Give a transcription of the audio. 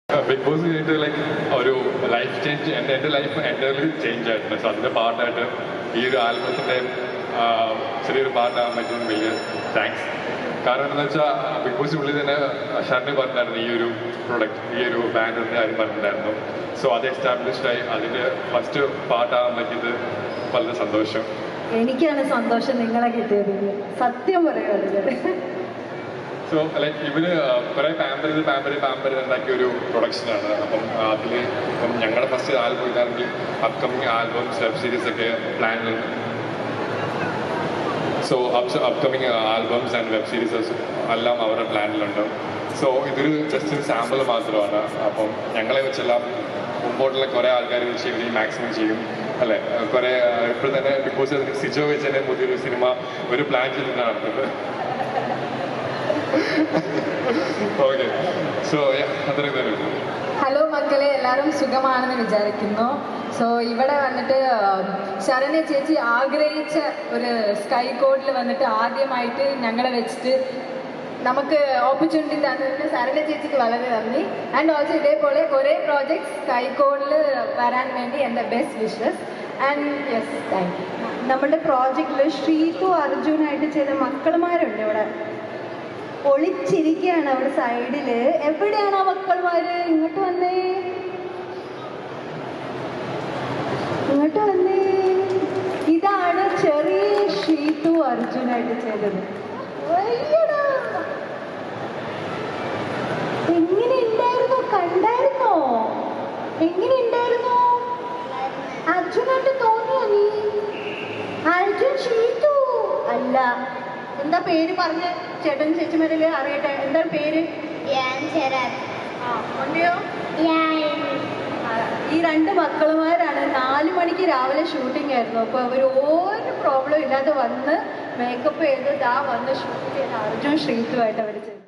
Big boss കഴിഞ്ഞിട്ട് like ഒരു life change എൻ്റെ ലൈഫ് എൻ്റർലി ചേഞ്ച് ആയിരുന്നു. സോ അതിൻ്റെ പാർട്ടായിട്ട് ഈ ഒരു ആൽബത്തിൻ്റെ ചെറിയൊരു പാർട്ടാകാൻ പറ്റുന്ന വലിയ താങ്ക്സ്. കാരണം എന്താണെന്ന് വെച്ചാൽ ബിഗ് ബോസിനുള്ളിൽ തന്നെ ഷർണി പറഞ്ഞിട്ടുണ്ടായിരുന്നു ഈ ഒരു പ്രൊഡക്റ്റ്, ഈ ഒരു ബാൻഡിൻ്റെ കാര്യം പറഞ്ഞിട്ടുണ്ടായിരുന്നു. സോ അത് എസ്റ്റാബ്ലിഷ്ഡായി അതിൻ്റെ ഫസ്റ്റ് പാർട്ടാകാൻ പറ്റിയത് വളരെ സന്തോഷം. എനിക്കാണ് സന്തോഷം നിങ്ങളെ കിട്ടിയത്, സത്യം പറയുന്നത്. സോ ലൈക്ക് ഇവര് കുറെ പാമ്പർ ഉണ്ടാക്കിയ ഒരു പ്രൊഡക്ഷനാണ്. അപ്പം അതിൽ ഇപ്പം ഞങ്ങളുടെ ഫസ്റ്റ് ആൽബം ഇതാണെങ്കിൽ അപ്കമിങ് ആൽബംസ് വെബ് സീരീസ് ഒക്കെ പ്ലാനിലുണ്ട്. So upcoming albums and web series എല്ലാം അവരുടെ പ്ലാനിലുണ്ട്. സോ ഇതൊരു ജസ്റ്റ് സാമ്പിൾ മാത്രമാണ്. അപ്പം ഞങ്ങളെ വെച്ചെല്ലാം മുമ്പോട്ടുള്ള കുറേ ആൾക്കാർ വെച്ച് ഇവർ മാക്സിമം ചെയ്യും അല്ലേ. കുറേ ഇപ്പോൾ തന്നെ ബിഗ് ബോസ് സിജോ വെച്ച് തന്നെ പുതിയൊരു സിനിമ ഒരു പ്ലാൻ ചെയ്തിട്ടാണ് നടക്കുന്നത്. ഓക്കെ, സോ അത്രയും തന്നെ. ഹലോ മക്കളെ, എല്ലാവരും സുഖമാണെന്ന് വിചാരിക്കുന്നു. സോ ഇവിടെ വന്നിട്ട് ശരണ്യ ചേച്ചി ആഗ്രഹിച്ച ഒരു സ്കൈ കോഡിൽ വന്നിട്ട് ആദ്യമായിട്ട് ഞങ്ങളെ വെച്ചിട്ട് നമുക്ക് ഓപ്പർച്യൂണിറ്റി തന്നതിന് ശരണ്യ ചേച്ചിക്ക് വളരെ നന്ദി. ആൻഡ് ഓൾസോ ഇതേപോലെ കുറേ പ്രോജക്ട്സ് സ്കൈ കോഡിൽ വരാൻ വേണ്ടി എൻ്റെ best wishes. And yes, thank you. നമ്മുടെ പ്രോജക്റ്റിൽ ശ്രീതു അർജുനായിട്ട് ചെയ്ത മക്കളുമാരുണ്ട് ഇവിടെ, ഒളിച്ചിരിക്കുകയാണ് അവിടെ സൈഡില്. എവിടെയാണ് ആ മക്കളുമാര്? ഇങ്ങോട്ട് വന്നേ, ഇങ്ങോട്ട് വന്നേ. ഇതാണ് ചെറിയ ശ്രീതു അർജുനായിട്ട് ചെയ്തത്. എങ്ങനെയുണ്ടായിരുന്നു? കണ്ടായിരുന്നോ? എങ്ങനെയുണ്ടായിരുന്നു? അർജുനായിട്ട് തോന്നിയോ നീ? അർജുൻ ശ്രീതു അല്ല. എന്താ പേര് പറഞ്ഞ് ചേട്ടൻ ചേച്ചിമാരില് അറിയട്ടെ, എന്താ പേര്? ഈ രണ്ട് മക്കളുമാരാണ്. 4 മണിക്ക് രാവിലെ ഷൂട്ടിംഗ് ആയിരുന്നു. അപ്പോൾ അവർ ഒരു പ്രോബ്ലം ഇല്ലാതെ വന്ന് മേക്കപ്പ് ചെയ്ത് വന്ന് ഷൂട്ട് ചെയ്ത് അർജുൻ ശ്രീതുമായിട്ട് അവർ ചെയ്തു.